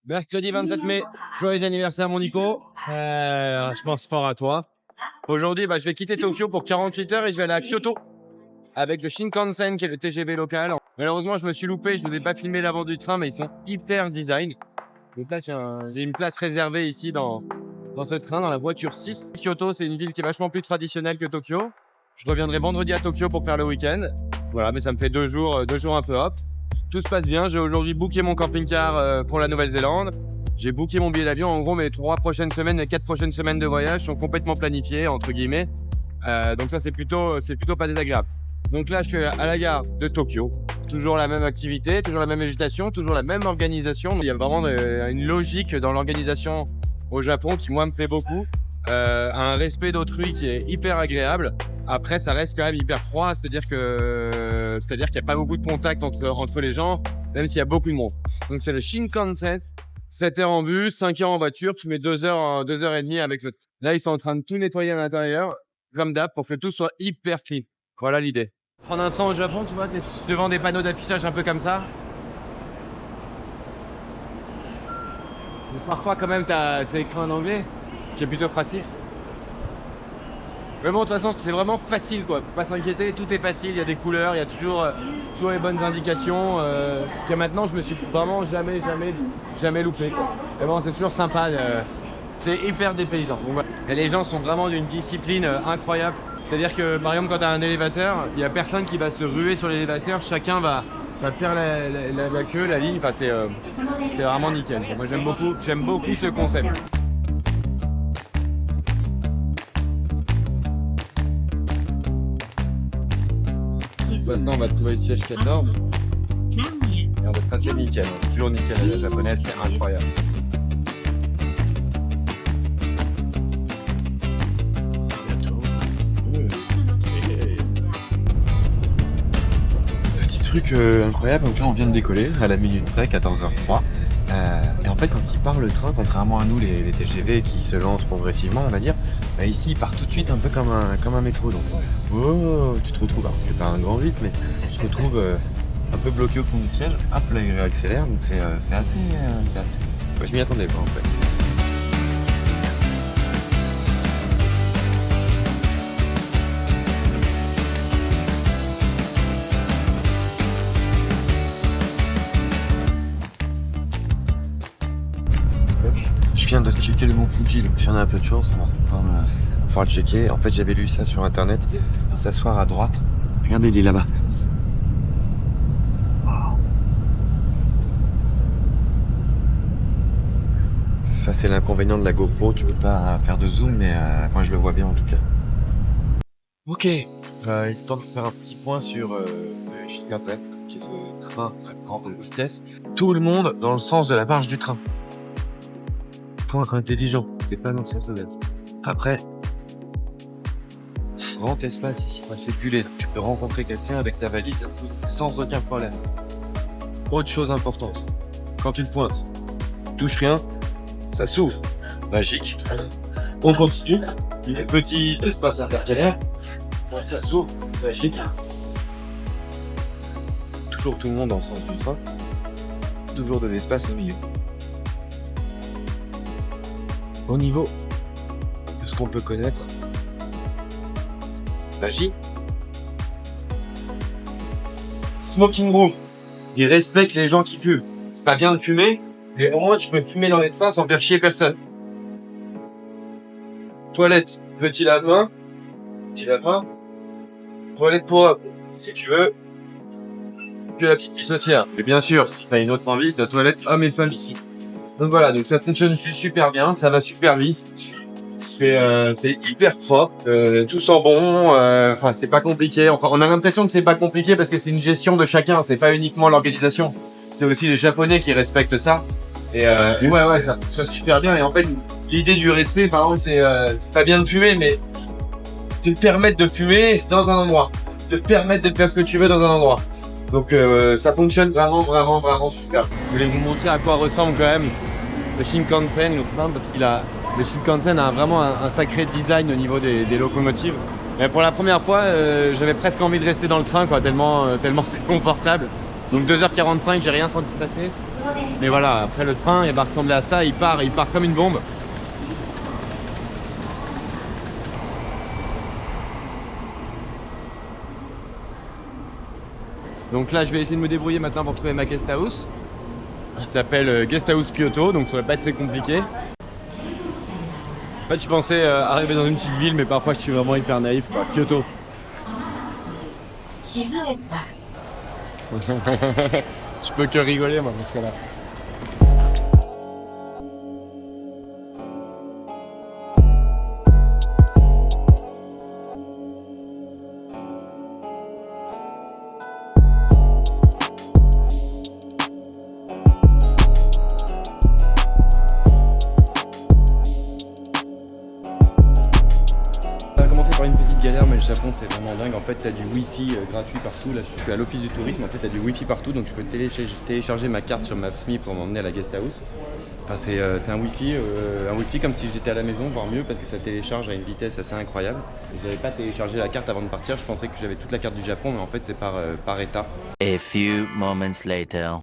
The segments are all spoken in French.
Mercredi 27 mai, joyeux anniversaire mon Nico. Je pense fort à toi. Aujourd'hui, je vais quitter Tokyo pour 48 heures et je vais aller à Kyoto avec le Shinkansen qui est le TGV local. Malheureusement, je me suis loupé, je ne vous ai pas filmé l'avant du train, mais ils sont hyper design. Donc là, j'ai une place réservée ici dans ce train, dans la voiture 6. Kyoto, c'est une ville qui est vachement plus traditionnelle que Tokyo. Je reviendrai vendredi à Tokyo pour faire le week-end. Voilà, mais ça me fait 2 jours un peu hop. Tout se passe bien. J'ai aujourd'hui booké mon camping-car pour la Nouvelle-Zélande. J'ai booké mon billet d'avion. En gros, mes 4 prochaines semaines de voyage sont complètement planifiées, entre guillemets. Donc ça, c'est plutôt pas désagréable. Donc là, je suis à la gare de Tokyo. Toujours la même activité, toujours la même agitation, toujours la même organisation. Il y a vraiment une logique dans l'organisation au Japon qui, moi, me plaît beaucoup. Un respect d'autrui qui est hyper agréable. Après, ça reste quand même hyper froid, c'est-à-dire qu'il n'y a pas beaucoup de contact entre les gens, même s'il y a beaucoup de monde. Donc c'est le Shinkansen, 7 heures en bus, 5 heures en voiture, tu mets 2 heures et demie avec le... Là, ils sont en train de tout nettoyer à l'intérieur, comme d'hab, pour que tout soit hyper clean. Voilà l'idée. Prendre un train au Japon, tu vois, devant des panneaux d'affichage un peu comme ça. Mais parfois, quand même, c'est écrit en anglais, qui est plutôt pratique. Mais bon, de toute façon, c'est vraiment facile, quoi. Faut pas s'inquiéter, tout est facile, il y a des couleurs, il y a toujours les bonnes indications. Que maintenant, je me suis vraiment jamais loupé, quoi. Mais bon, c'est toujours sympa, c'est hyper dépaysant. Et les gens sont vraiment d'une discipline incroyable. C'est-à-dire que, par exemple, quand tu as un élévateur, il n'y a personne qui va se ruer sur l'élévateur, chacun va faire la queue, la ligne, enfin, c'est vraiment nickel. Moi, j'aime beaucoup ce concept. Maintenant, on va trouver le siège 14. Et on va passer nickel. C'est toujours nickel à la japonaise, c'est incroyable. Petit truc incroyable, donc là on vient de décoller à la minute près, 14h03. Et en fait, quand il part le train, contrairement à nous, les TGV qui se lancent progressivement, on va dire, ici il part tout de suite un peu comme un métro. Donc, tu te retrouves, alors c'est pas un grand rythme, mais tu te retrouves un peu bloqué au fond du siège. Hop, là il réaccélère, donc c'est assez. Ouais, je m'y attendais pas en fait. Je viens de checker le mont Fuji, donc si on a un peu de chance, on va pouvoir le checker. En fait, j'avais lu ça sur internet. S'asseoir à droite. Regardez, il est là-bas. Wow. Ça, c'est l'inconvénient de la GoPro. Tu peux pas faire de zoom, mais moi, je le vois bien en tout cas. Ok. Il est temps de faire un petit point sur le Shinkansen, qui est ce train à grande vitesse. Tout le monde dans le sens de la marche du train. Point intelligent, t'es pas dans le sens inverse. Après, grand espace ici pour circuler, tu peux rencontrer quelqu'un avec ta valise sans aucun problème. Autre chose importante, quand tu le pointes, touche rien, ça s'ouvre, magique. On continue, il y a petit espace intercalaire, ça s'ouvre, magique. Toujours tout le monde dans le sens du train, toujours de l'espace au milieu. Au niveau de ce qu'on peut connaître, magie. Smoking room. Ils respectent les gens qui fument. C'est pas bien de fumer, mais au moins tu peux fumer dans les trains sans faire chier personne. Toilette, petit lave-main. Petit lave-main. Toilette pour hommes, si tu veux. Que la petite pissotière. Et bien sûr, si t'as une autre envie, la toilette homme et femme ici. Donc voilà, donc ça fonctionne super bien, ça va super vite. C'est hyper propre, tout sent bon. Enfin, c'est pas compliqué. Enfin, on a l'impression que c'est pas compliqué parce que c'est une gestion de chacun. C'est pas uniquement l'organisation. C'est aussi les Japonais qui respectent ça. Et ouais, ça fonctionne super bien. Et en fait, l'idée du respect, par exemple, c'est pas bien de fumer, mais te permettre de fumer dans un endroit, te permettre de faire ce que tu veux dans un endroit. Donc ça fonctionne vraiment super. Je voulais vous montrer à quoi ressemble quand même le Shinkansen, le Shinkansen a vraiment un sacré design au niveau des locomotives. Mais pour la première fois, j'avais presque envie de rester dans le train, quoi, tellement c'est confortable. Donc 2h45, j'ai rien senti passer. Mais voilà, après le train, il va ressembler à ça, il part comme une bombe. Donc là, je vais essayer de me débrouiller maintenant pour trouver ma guest house, qui s'appelle Guest House Kyoto, donc ça va pas être très compliqué. En fait, je pensais arriver dans une petite ville, mais parfois je suis vraiment hyper naïf, quoi. Kyoto. Je peux que rigoler, moi, dans ce cas-là. Par une petite galère, mais le Japon c'est vraiment dingue. En fait, tu as du wifi gratuit partout. Là, je suis à l'office du tourisme. En fait, tu as du wifi partout, donc je peux télécharger ma carte sur Maps.me pour m'emmener à la guest house. Enfin, c'est un wifi comme si j'étais à la maison, voire mieux, parce que ça télécharge à une vitesse assez incroyable. Je n'avais pas téléchargé la carte avant de partir. Je pensais que j'avais toute la carte du Japon, mais en fait, c'est par état. A few moments later.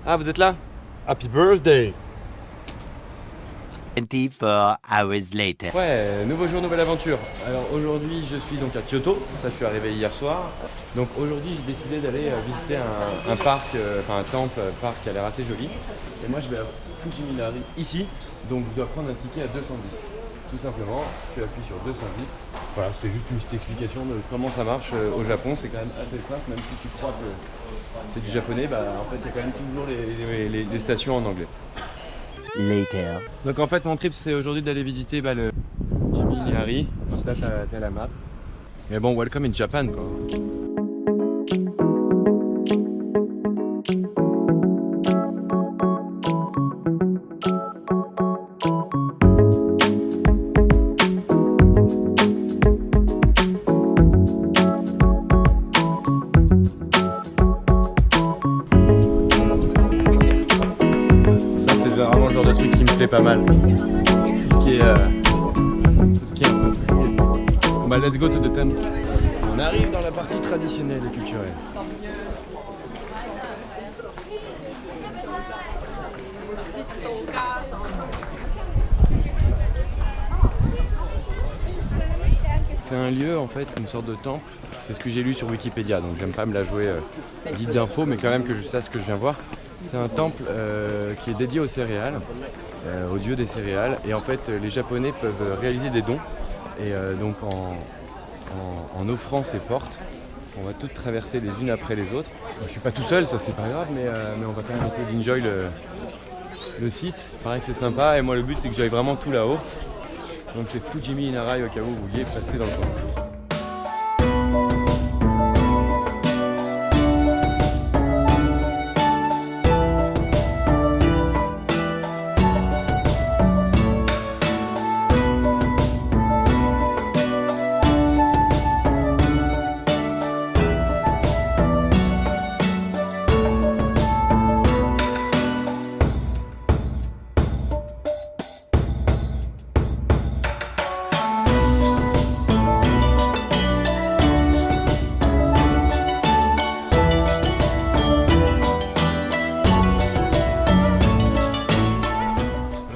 Ah, vous êtes là? Happy birthday! 24 hours later. Ouais, nouveau jour, nouvelle aventure. Alors aujourd'hui, je suis donc à Kyoto. Ça, je suis arrivé hier soir. Donc aujourd'hui, j'ai décidé d'aller visiter un parc, enfin un temple, parc qui a l'air assez joli. Et moi, je vais à Fujiminari ici. Donc je dois prendre un ticket à 210. Tout simplement, tu appuies sur 210. Voilà, c'était juste une petite explication de comment ça marche au Japon. C'est quand même assez simple, même si tu crois que c'est du japonais, bah en fait, il y a quand même toujours les stations en anglais. Later. Donc en fait mon trip c'est aujourd'hui d'aller visiter le Fujiminari. Là t'as la map. Mais bon, welcome in Japan quoi. Pas mal. Tout ce qui est un peu. Bon, bah let's go to the temple. On arrive dans la partie traditionnelle et culturelle. C'est un lieu en fait, une sorte de temple. C'est ce que j'ai lu sur Wikipédia, donc j'aime pas me la jouer guide d'infos, mais quand même que je sache ce que je viens voir. C'est un temple qui est dédié aux céréales, au dieu des céréales. Et en fait, les Japonais peuvent réaliser des dons. Et donc en offrant ces portes, on va toutes traverser les unes après les autres. Moi, je suis pas tout seul, ça c'est pas grave, mais on va quand même essayer d'enjoy le site. Il paraît que c'est sympa et moi le but c'est que j'aille vraiment tout là-haut. Donc c'est Fujiminari au cas où vous vouliez passer dans le coin.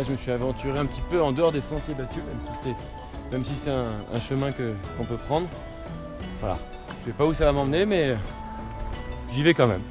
Je me suis aventuré un petit peu en dehors des sentiers battus, même si c'est un chemin qu'on peut prendre. Voilà, je sais pas où ça va m'emmener, mais j'y vais quand même.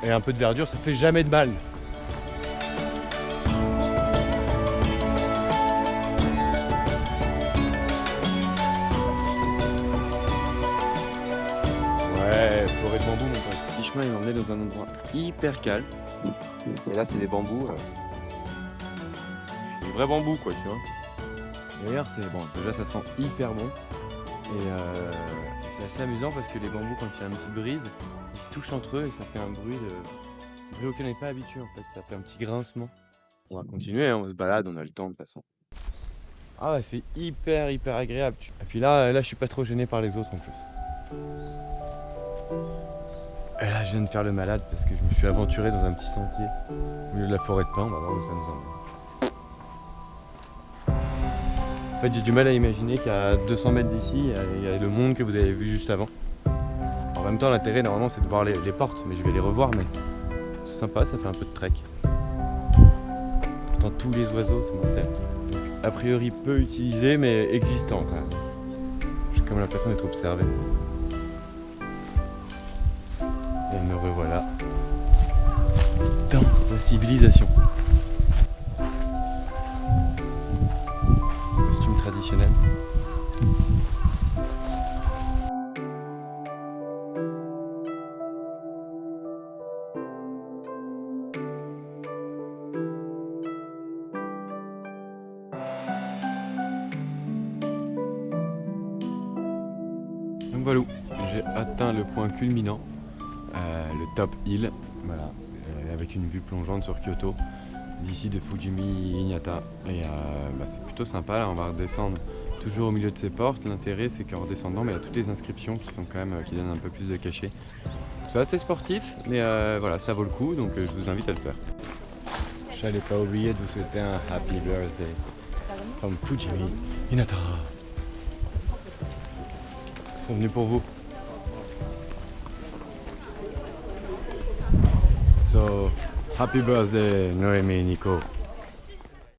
Et un peu de verdure, ça fait jamais de mal. Ouais, forêt de bambou, mon pote. Le petit chemin, il m'emmenait dans un endroit hyper calme. Et là, c'est des bambous. Du vrai bambou, quoi, tu vois. D'ailleurs, c'est bon. Déjà, ça sent hyper bon. Et c'est assez amusant parce que les bambous, quand il y a un petit brise, ils se touchent entre eux et ça fait un bruit auquel on n'est pas habitué, en fait. Ça fait un petit grincement. On va continuer, hein, on se balade, on a le temps de toute façon. Ah ouais, c'est hyper agréable. Et puis là, je suis pas trop gêné par les autres en plus. Et là, je viens de faire le malade parce que je me suis aventuré dans un petit sentier au milieu de la forêt de pins. On va voir où ça nous emmène. En fait, j'ai du mal à imaginer qu'à 200 mètres d'ici, il y a le monde que vous avez vu juste avant. Alors même temps, l'intérêt normalement c'est de voir les portes, mais je vais les revoir. Mais c'est sympa, ça fait un peu de trek. Pourtant, tous les oiseaux, c'est mortel. Donc, a priori, peu utilisé, mais existant quand même. J'ai comme l'impression d'être observé. Et me revoilà dans la civilisation. Costume traditionnel. Donc voilà, j'ai atteint le point culminant, le top hill, voilà, avec une vue plongeante sur Kyoto, d'ici de Fujimi Inata. Et c'est plutôt sympa, là on va redescendre toujours au milieu de ces portes. L'intérêt c'est qu'en redescendant, il y a toutes les inscriptions qui sont quand même, qui donnent un peu plus de cachet. C'est assez sportif, mais voilà, ça vaut le coup, donc je vous invite à le faire. Je n'allais pas oublier de vous souhaiter un happy birthday from Fujimi Inata. Ils sont venus pour vous. So, happy birthday, Noémie et Nico.